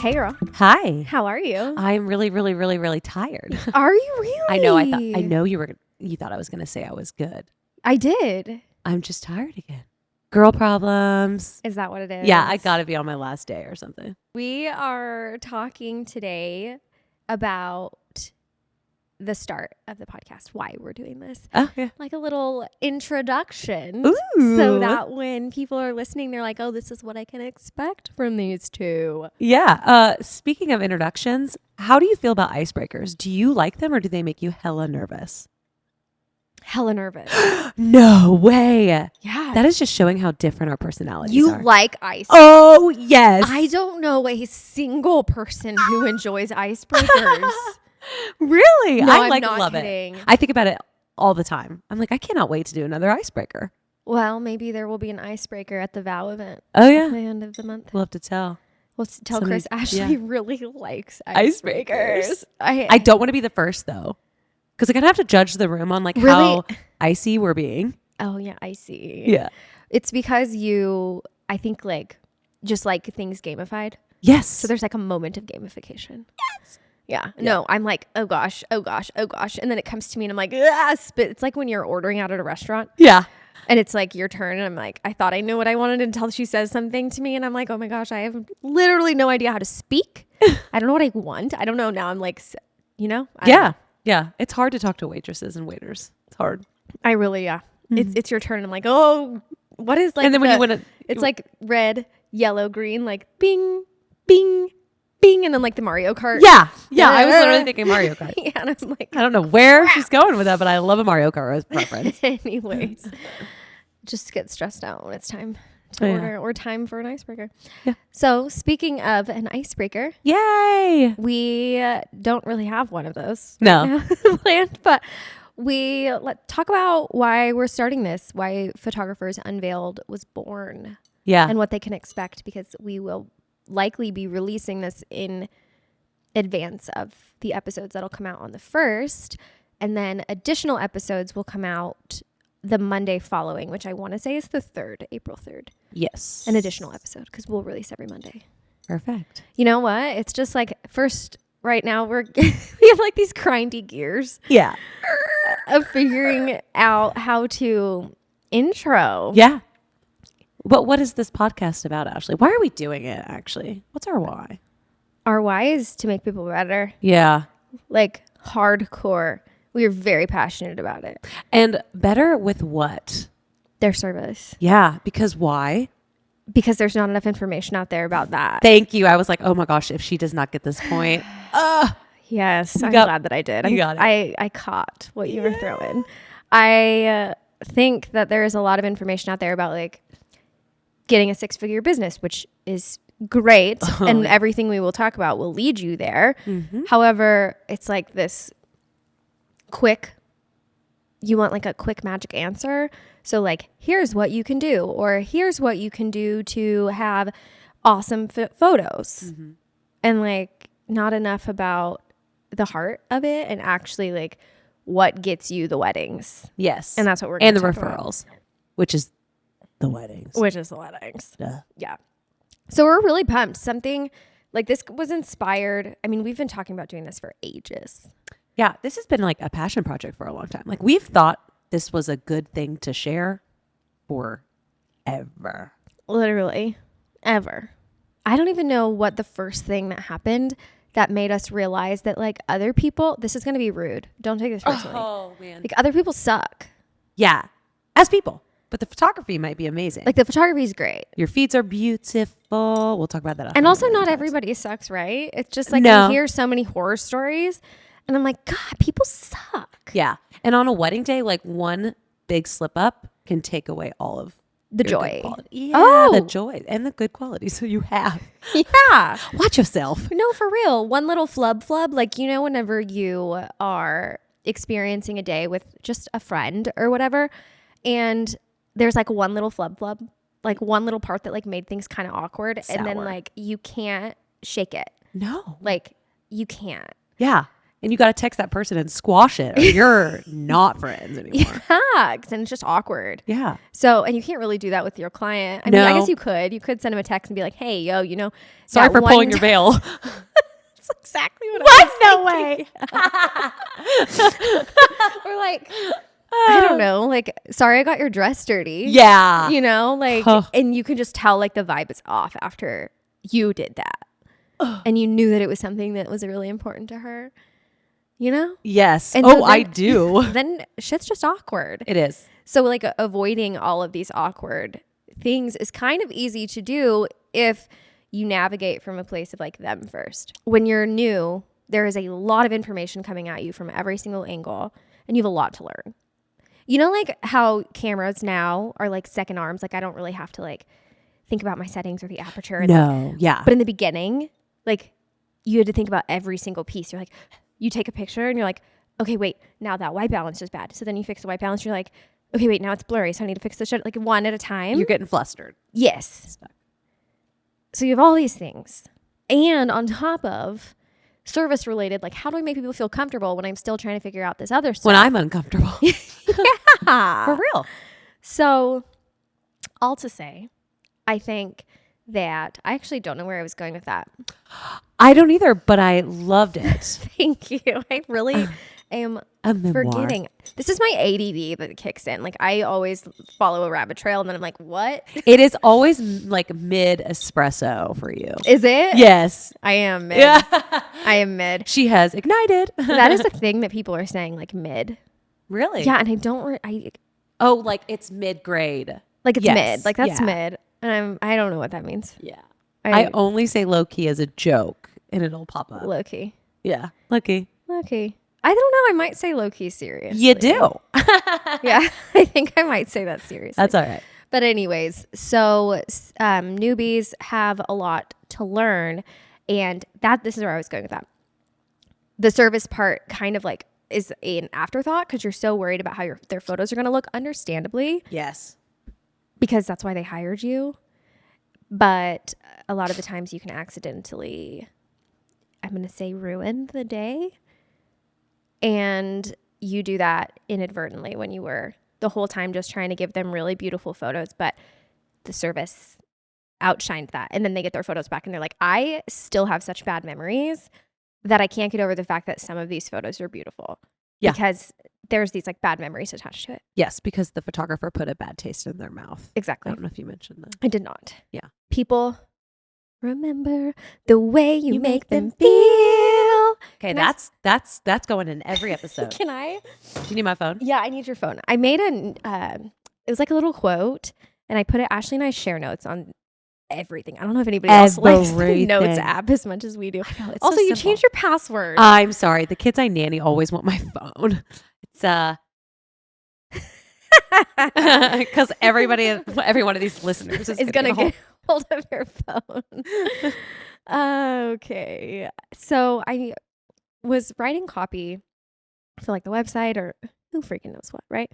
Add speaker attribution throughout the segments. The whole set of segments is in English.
Speaker 1: Hey, girl.
Speaker 2: Hi.
Speaker 1: How are you?
Speaker 2: I'm really, really, really, really tired.
Speaker 1: Are you really?
Speaker 2: I know. I know you thought I was going to say I was good.
Speaker 1: I did.
Speaker 2: I'm just tired again. Girl problems.
Speaker 1: Is that what it is?
Speaker 2: Yeah, I got to be on my last day or something.
Speaker 1: We are talking today about the start of the podcast, why we're doing this.
Speaker 2: Oh, yeah.
Speaker 1: Like a little introduction.
Speaker 2: Ooh.
Speaker 1: So that when people are listening, they're like, oh, this is what I can expect from these two.
Speaker 2: Yeah. Speaking of introductions, how do you feel about icebreakers? Do you like them or do they make you hella nervous?
Speaker 1: Hella nervous.
Speaker 2: No way.
Speaker 1: Yeah.
Speaker 2: That is just showing how different our personalities
Speaker 1: You
Speaker 2: are.
Speaker 1: like ice.
Speaker 2: Oh, yes.
Speaker 1: I don't know a single person who enjoys icebreakers.
Speaker 2: Really?
Speaker 1: No,
Speaker 2: I
Speaker 1: I'm
Speaker 2: like
Speaker 1: not
Speaker 2: love
Speaker 1: kidding.
Speaker 2: it. I think about it all the time. I'm like, I cannot wait to do another icebreaker.
Speaker 1: Well, maybe there will be an icebreaker at the vow event
Speaker 2: Oh,
Speaker 1: at
Speaker 2: yeah.
Speaker 1: the end of the month.
Speaker 2: We'll have to tell.
Speaker 1: We'll tell
Speaker 2: Somebody-
Speaker 1: Chris Ashley really likes
Speaker 2: Icebreakers.
Speaker 1: icebreakers.
Speaker 2: I don't want to be the first, though. Because I kind of have to judge the room on like
Speaker 1: Really?
Speaker 2: how icy we're being.
Speaker 1: Oh, yeah, I see.
Speaker 2: Yeah.
Speaker 1: It's because I think just like things gamified.
Speaker 2: Yes.
Speaker 1: So there's like a moment of gamification. Yes. Yeah. No, I'm like, oh gosh, oh gosh, oh gosh. And then it comes to me and I'm like, yes. But it's like when you're ordering out at a restaurant.
Speaker 2: Yeah.
Speaker 1: And it's like your turn. And I'm like, I thought I knew what I wanted until she says something to me. And I'm like, oh my gosh, I have literally no idea how to speak. I don't know what I want. I don't know. Now I'm like, I don't know.
Speaker 2: Yeah. It's hard to talk to waitresses and waiters. It's hard.
Speaker 1: I really, yeah. It's your turn. I'm like, oh, what is like,
Speaker 2: and then when you win
Speaker 1: it's like red, yellow, green, like bing, bing, bing. And then like the Mario Kart.
Speaker 2: Yeah. Yeah. I was literally thinking Mario Kart.
Speaker 1: Yeah. And I was like,
Speaker 2: I don't know where she's going with that, but I love a Mario Kart reference.
Speaker 1: anyways, just get stressed out when it's time to order or time for an icebreaker.
Speaker 2: Yeah.
Speaker 1: So speaking of an icebreaker,
Speaker 2: Yay.
Speaker 1: we don't really have one of those
Speaker 2: No.
Speaker 1: planned, but let's talk about why we're starting this, why Photographers Unveiled was born.
Speaker 2: Yeah.
Speaker 1: And what they can expect, because we will likely be releasing this in advance of the episodes that'll come out on the 1st. And then additional episodes will come out the Monday following, which I want to say is the 3rd, April 3rd.
Speaker 2: Yes.
Speaker 1: An additional episode, because we'll release every Monday.
Speaker 2: Perfect.
Speaker 1: You know what? It's just like first, right now, we have like these grindy gears.
Speaker 2: Yeah.
Speaker 1: Of figuring out how to intro.
Speaker 2: Yeah. But what is this podcast about, Ashley? Why are we doing it, actually? What's our why?
Speaker 1: Our why is to make people better.
Speaker 2: Yeah.
Speaker 1: Like hardcore. We are very passionate about it.
Speaker 2: And better with what?
Speaker 1: Their service.
Speaker 2: Yeah. Because why?
Speaker 1: Because there's not enough information out there about that.
Speaker 2: Thank you. I was like, oh my gosh, if she does not get this point.
Speaker 1: Yes. I'm
Speaker 2: got-
Speaker 1: glad that I did.
Speaker 2: you got it.
Speaker 1: I caught what you were throwing. I think that there is a lot of information out there about like getting a 6-figure business, which is great. And everything we will talk about will lead you there. Mm-hmm. However, it's like this you want like a quick magic answer. So like, here's what you can do, or here's what you can do to have awesome photos. Mm-hmm. And like not enough about the heart of it and actually like what gets you the weddings.
Speaker 2: Yes.
Speaker 1: And that's what we're
Speaker 2: going
Speaker 1: to
Speaker 2: to
Speaker 1: talk
Speaker 2: the referrals, which is the weddings. Duh.
Speaker 1: Yeah. So we're really pumped. Something like this was inspired. I mean, we've been talking about doing this for ages.
Speaker 2: Yeah. This has been like a passion project for a long time. Like we've thought this was a good thing to share forever.
Speaker 1: Literally ever. I don't even know what the first thing that happened that made us realize that like other people, this is going to be rude. Don't take this personally.
Speaker 2: Oh man.
Speaker 1: Like other people suck.
Speaker 2: Yeah. As people. But the photography might be amazing.
Speaker 1: Like the photography is great.
Speaker 2: Your feeds are beautiful. We'll talk about that.
Speaker 1: And also not everybody sucks, right? It's just like
Speaker 2: No.
Speaker 1: you hear so many horror stories and I'm like, God, people suck.
Speaker 2: Yeah. And on a wedding day, like one big slip up can take away all of
Speaker 1: The
Speaker 2: your
Speaker 1: joy.
Speaker 2: good quality. Yeah, the
Speaker 1: Oh.
Speaker 2: joy and the good qualities you have.
Speaker 1: Yeah.
Speaker 2: Watch yourself.
Speaker 1: No, for real. One little flub, like, you know, whenever you are experiencing a day with just a friend or whatever, and there's like one little flub, like one little part that like made things kind of awkward. And then
Speaker 2: Sour.
Speaker 1: like you can't shake it.
Speaker 2: No.
Speaker 1: Like you can't.
Speaker 2: Yeah. And you got to text that person and squash it, or you're not friends anymore.
Speaker 1: Yeah, and it's just awkward.
Speaker 2: Yeah.
Speaker 1: So, and you can't really do that with your client. I mean, I guess you could send him a text and be like, hey, yo,
Speaker 2: Sorry for pulling your veil.
Speaker 1: That's exactly what I was thinking.
Speaker 2: No way.
Speaker 1: Or like, I don't know, like, sorry, I got your dress dirty.
Speaker 2: Yeah.
Speaker 1: And you can just tell like the vibe is off after you did that. And you knew that it was something that was really important to her,
Speaker 2: Yes.
Speaker 1: And
Speaker 2: so
Speaker 1: then,
Speaker 2: I do.
Speaker 1: Then shit's just awkward.
Speaker 2: It is.
Speaker 1: So like avoiding all of these awkward things is kind of easy to do if you navigate from a place of like them first. When you're new, there is a lot of information coming at you from every single angle, and you have a lot to learn. Like how cameras now are like second arms. Like I don't really have to like think about my settings or the aperture. And
Speaker 2: No. Yeah.
Speaker 1: But in the beginning, like you had to think about every single piece. You're like, you take a picture and you're like, okay, wait, now that white balance is bad. So then you fix the white balance. You're like, okay, wait, now it's blurry. So I need to fix the shit like one at a time.
Speaker 2: You're getting flustered.
Speaker 1: Yes. So you have all these things. And on top of service related, like how do I make people feel comfortable when I'm still trying to figure out this other stuff?
Speaker 2: When I'm uncomfortable.
Speaker 1: Yeah.
Speaker 2: For real.
Speaker 1: So all to say, I think that I actually don't know where I was going with that.
Speaker 2: I don't either, but I loved it.
Speaker 1: Thank you. I really am forgetting. This is my ADD that kicks in. Like I always follow a rabbit trail and then I'm like, what?
Speaker 2: It is always like mid espresso for you.
Speaker 1: Is it?
Speaker 2: Yes.
Speaker 1: I am mid.
Speaker 2: Yeah.
Speaker 1: I am mid.
Speaker 2: She has ignited.
Speaker 1: That is a thing that people are saying, like mid.
Speaker 2: Really?
Speaker 1: Yeah, and I don't.
Speaker 2: Oh, like it's mid grade.
Speaker 1: Like it's
Speaker 2: Yes.
Speaker 1: mid. Like that's
Speaker 2: Yeah.
Speaker 1: mid. And I don't know what that means.
Speaker 2: Yeah. I only say low key as a joke and it'll pop up.
Speaker 1: Low key.
Speaker 2: Yeah. Low key.
Speaker 1: Low key. I don't know. I might say low key serious.
Speaker 2: You do.
Speaker 1: Yeah. I think I might say that seriously.
Speaker 2: That's all right.
Speaker 1: But anyways, so newbies have a lot to learn. And this is where I was going with that. The service part kind of like is an afterthought because you're so worried about how their photos are going to look, understandably.
Speaker 2: Yes.
Speaker 1: Because that's why they hired you. But a lot of the times you can accidentally, I'm going to say, ruin the day. And you do that inadvertently when you were the whole time just trying to give them really beautiful photos. But the service outshined that. And then they get their photos back and they're like, I still have such bad memories that I can't get over the fact that some of these photos are beautiful. Yeah. Because there's these like bad memories attached to it.
Speaker 2: Yes, because the photographer put a bad taste in their mouth.
Speaker 1: Exactly.
Speaker 2: I don't know if you mentioned that.
Speaker 1: I did not.
Speaker 2: Yeah.
Speaker 1: People remember the way you make them feel.
Speaker 2: Okay, that's going in every episode.
Speaker 1: Can I?
Speaker 2: Do you need my phone?
Speaker 1: Yeah, I need your phone. I made it was like a little quote and I put it, Ashley and I share notes on everything. I don't know if anybody else likes the Notes app as much as we do.
Speaker 2: I know,
Speaker 1: also,
Speaker 2: so
Speaker 1: you changed your password.
Speaker 2: I'm sorry. The kids I nanny always want my phone. It's because every one of these listeners is
Speaker 1: gonna get hold of your phone. Okay, so I was writing copy for like the website or who freaking knows what, right?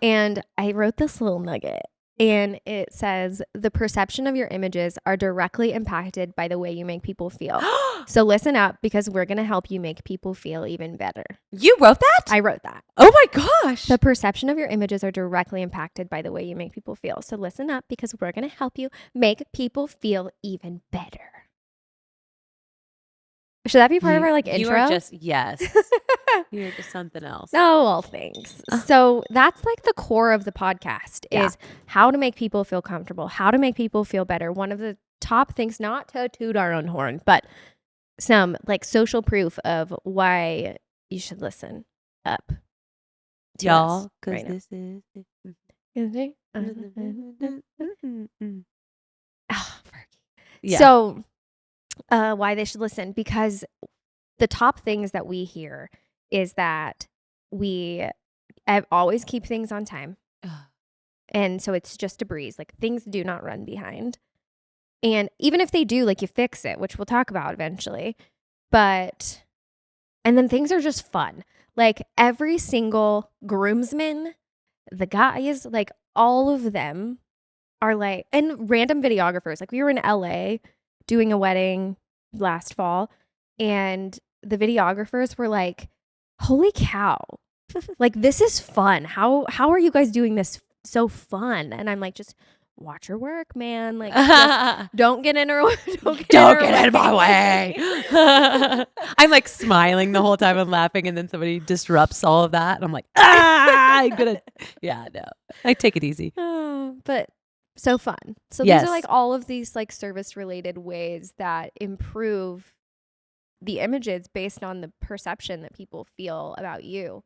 Speaker 1: And I wrote this little nugget. And it says, the perception of your images are directly impacted by the way you make people feel. So listen up because we're going to help you make people feel even better.
Speaker 2: You wrote that?
Speaker 1: I wrote that.
Speaker 2: Oh my gosh.
Speaker 1: The perception of your images are directly impacted by the way you make people feel. So listen up because we're going to help you make people feel even better. Should that be part of our like intro?
Speaker 2: You are just, yes. You're just something else.
Speaker 1: Oh, well, thanks. So that's like the core of the podcast is how to make people feel comfortable, how to make people feel better. One of the top things, not to toot our own horn, but some like social proof of why you should listen up.
Speaker 2: Y'all, because
Speaker 1: right
Speaker 2: this is...
Speaker 1: Yeah. So why they should listen, because the top things that we hear is that we always keep things on time. And so it's just a breeze. Like things do not run behind. And even if they do, like you fix it, which we'll talk about eventually. And then things are just fun. Like every single groomsman, the guys, like all of them are like, and random videographers. Like we were in LA doing a wedding last fall and the videographers were like, holy cow. Like, this is fun. How are you guys doing this so fun? And I'm like, just watch her work, man. Like, just don't get in her
Speaker 2: Don't get in my way. I'm like smiling the whole time and laughing, and then somebody disrupts all of that, and I'm like, I'm gonna. Yeah, no, I take it easy.
Speaker 1: But so fun. So these are like all of these like service related ways that improve the images based on the perception that people feel about you,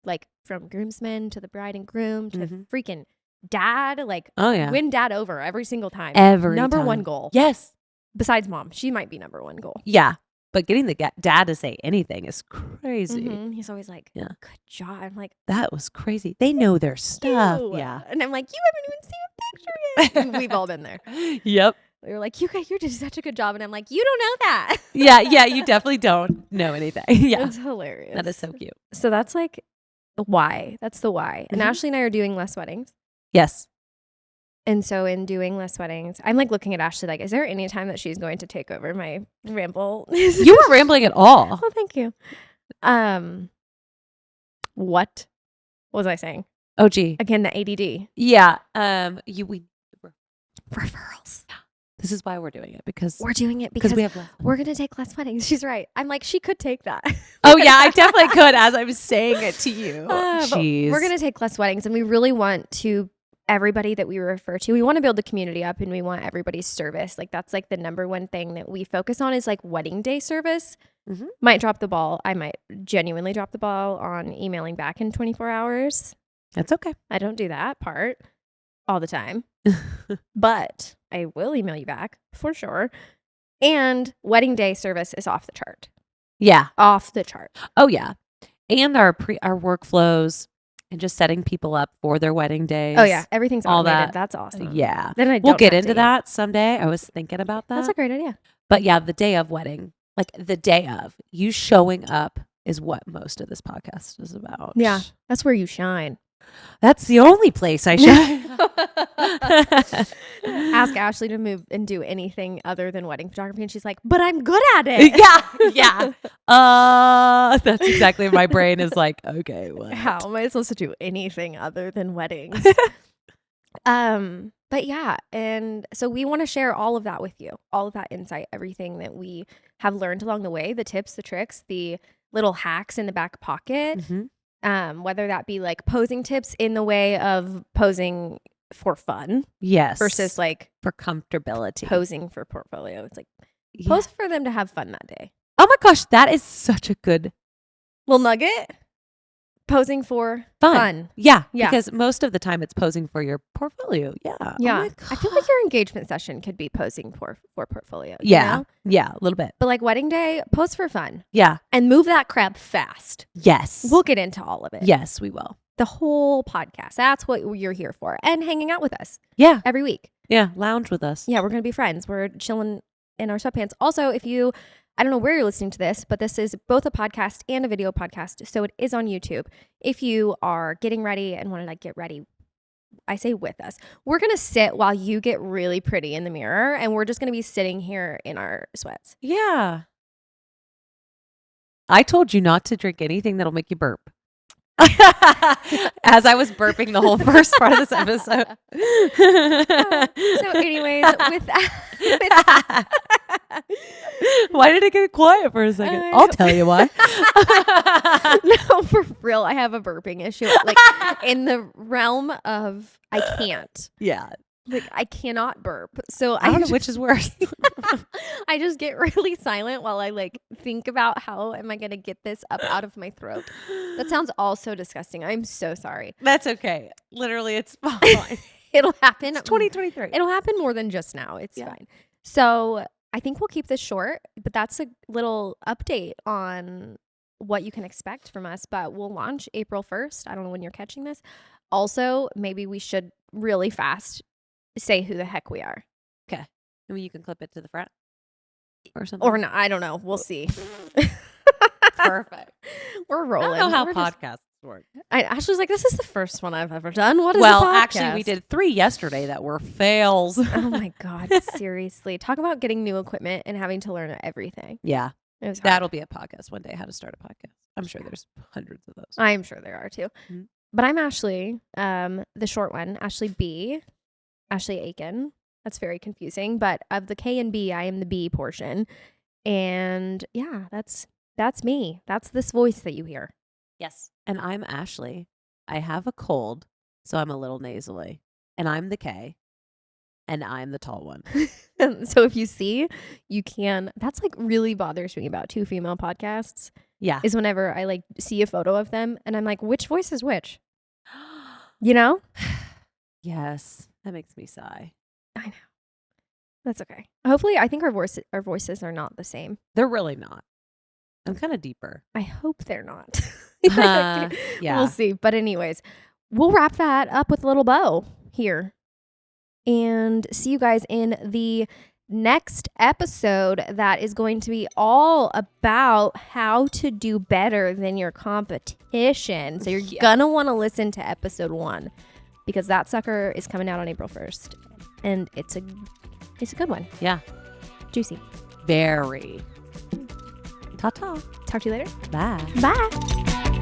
Speaker 1: like from groomsmen to the bride and groom to freaking dad. Like, win dad over every single time. Number one goal.
Speaker 2: Yes.
Speaker 1: Besides mom, she might be number one goal.
Speaker 2: Yeah. But getting the dad to say anything is crazy.
Speaker 1: He's always like, good job. I'm like,
Speaker 2: that was crazy. They know their stuff. Yeah.
Speaker 1: And I'm like, you haven't even seen a picture yet. We've all been there.
Speaker 2: Yep.
Speaker 1: They were like, you did such a good job. And I'm like, you don't know that.
Speaker 2: Yeah. You definitely don't know anything. Yeah.
Speaker 1: It's hilarious.
Speaker 2: That is so cute.
Speaker 1: So that's like the why. That's the why. And Ashley and I are doing less weddings.
Speaker 2: Yes.
Speaker 1: And so in doing less weddings, I'm like looking at Ashley like, is there any time that she's going to take over my ramble?
Speaker 2: You weren't rambling at all.
Speaker 1: Oh, thank you. What was I saying?
Speaker 2: Oh, gee.
Speaker 1: Again, the ADD.
Speaker 2: Yeah.
Speaker 1: Referrals.
Speaker 2: This is why we're doing it, because
Speaker 1: we're doing it because
Speaker 2: we have less.
Speaker 1: We're going to take less weddings. She's right. I'm like, she could take that.
Speaker 2: Oh, yeah, I definitely could as I was saying it to you. Jeez.
Speaker 1: We're going to take less weddings, and we really want to, everybody that we refer to, we want to build the community up, and we want everybody's service. Like, that's like the number one thing that we focus on is like wedding day service. Might drop the ball. I might genuinely drop the ball on emailing back in 24 hours.
Speaker 2: That's okay.
Speaker 1: I don't do that part all the time, but I will email you back for sure. And wedding day service is off the chart.
Speaker 2: Yeah.
Speaker 1: Off the chart.
Speaker 2: Oh, yeah. And our workflows and just setting people up for their wedding days.
Speaker 1: Oh, yeah. Everything's
Speaker 2: all
Speaker 1: automated.
Speaker 2: that.
Speaker 1: That's awesome.
Speaker 2: Yeah.
Speaker 1: Then
Speaker 2: we'll get into that someday. I was thinking about that.
Speaker 1: That's a great idea.
Speaker 2: But yeah, the day of wedding, like the day of, you showing up is what most of this podcast is about.
Speaker 1: Yeah. That's where you shine.
Speaker 2: That's the only place I shine.
Speaker 1: Ask Ashley to move and do anything other than wedding photography, and she's like, but I'm good at it.
Speaker 2: Yeah. That's exactly my brain is like, okay, what?
Speaker 1: How am I supposed to do anything other than weddings? But yeah, and so we want to share all of that with you, all of that insight, everything that we have learned along the way, the tips, the tricks, the little hacks in the back pocket. Whether that be like posing tips in the way of posing for fun.
Speaker 2: Yes.
Speaker 1: Versus like
Speaker 2: for comfortability.
Speaker 1: Posing for portfolio. It's like pose for them to have fun that day.
Speaker 2: Oh my gosh, that is such a good
Speaker 1: little nugget. Posing for fun.
Speaker 2: Yeah. Because most of the time it's posing for your portfolio. Yeah.
Speaker 1: Yeah. Oh, I feel like your engagement session could be posing for portfolio.
Speaker 2: Yeah.
Speaker 1: You know?
Speaker 2: Yeah. A little bit.
Speaker 1: But like wedding day, pose for fun.
Speaker 2: Yeah.
Speaker 1: And move that crap fast.
Speaker 2: Yes.
Speaker 1: We'll get into all of it.
Speaker 2: Yes, we will.
Speaker 1: The whole podcast. That's what you're here for. And hanging out with us.
Speaker 2: Yeah.
Speaker 1: Every week.
Speaker 2: Yeah. Lounge with us.
Speaker 1: Yeah. We're going to be friends. We're chilling in our sweatpants. Also, if you, I don't know where you're listening to this, but this is both a podcast and a video podcast. So it is on YouTube. If you are getting ready and want to like get ready, I say with us, we're going to sit while you get really pretty in the mirror, and we're just going to be sitting here in our sweats.
Speaker 2: Yeah. I told you not to drink anything that'll make you burp. As I was burping the whole first part of this episode.
Speaker 1: So anyways, with that.
Speaker 2: Why did it get quiet for a second? I'll tell you why.
Speaker 1: No, for real. I have a burping issue. Like in the realm of I can't.
Speaker 2: Yeah.
Speaker 1: Like I cannot burp. So
Speaker 2: I don't know which is worse.
Speaker 1: I just get really silent while I like think about how am I going to get this up out of my throat. That sounds all so disgusting. I'm so sorry.
Speaker 2: That's okay. Literally, it's fine.
Speaker 1: It'll happen.
Speaker 2: It's 2023.
Speaker 1: It'll happen more than just now. It's fine. So I think we'll keep this short, but that's a little update on what you can expect from us. But we'll launch April 1st. I don't know when you're catching this. Also, maybe we should really fast say who the heck we are.
Speaker 2: Okay. Maybe you can clip it to the front or something.
Speaker 1: Or not. I don't know. We'll see.
Speaker 2: Perfect.
Speaker 1: We're rolling.
Speaker 2: I don't know how podcasts work.
Speaker 1: Ashley's like, this is the first one I've ever done. What is
Speaker 2: well,
Speaker 1: a podcast?
Speaker 2: Actually, we did 3 yesterday that were fails.
Speaker 1: Oh my God. Seriously. Talk about getting new equipment and having to learn everything.
Speaker 2: Yeah.
Speaker 1: It was hard.
Speaker 2: That'll be a podcast one day, how to start a podcast. I'm sure there's hundreds of those.
Speaker 1: I'm sure there are too.
Speaker 2: Mhm.
Speaker 1: But I'm Ashley, the short one, Ashley B, Ashley Aiken. That's very confusing. But of the K and B, I am the B portion. And yeah, that's me. That's this voice that you hear.
Speaker 2: Yes. And I'm Ashley. I have a cold, so I'm a little nasally. And I'm the K. And I'm the tall one.
Speaker 1: So if you see, you can. That's like really bothers me about two female podcasts.
Speaker 2: Yeah.
Speaker 1: Is whenever I like see a photo of them and I'm like, which voice is which? You know?
Speaker 2: Yes. That makes me sigh.
Speaker 1: I know. That's okay. Hopefully, I think our voices are not the same.
Speaker 2: They're really not. I'm kind of deeper.
Speaker 1: I hope they're not.
Speaker 2: Yeah.
Speaker 1: We'll see. But anyways, we'll wrap that up with a little bow here. And see you guys in the next episode that is going to be all about how to do better than your competition. So you're gonna want to listen to episode 1 because that sucker is coming out on April 1st. And it's a good one.
Speaker 2: Yeah.
Speaker 1: Juicy.
Speaker 2: Very. Ta-ta.
Speaker 1: Talk to you later.
Speaker 2: Bye.
Speaker 1: Bye.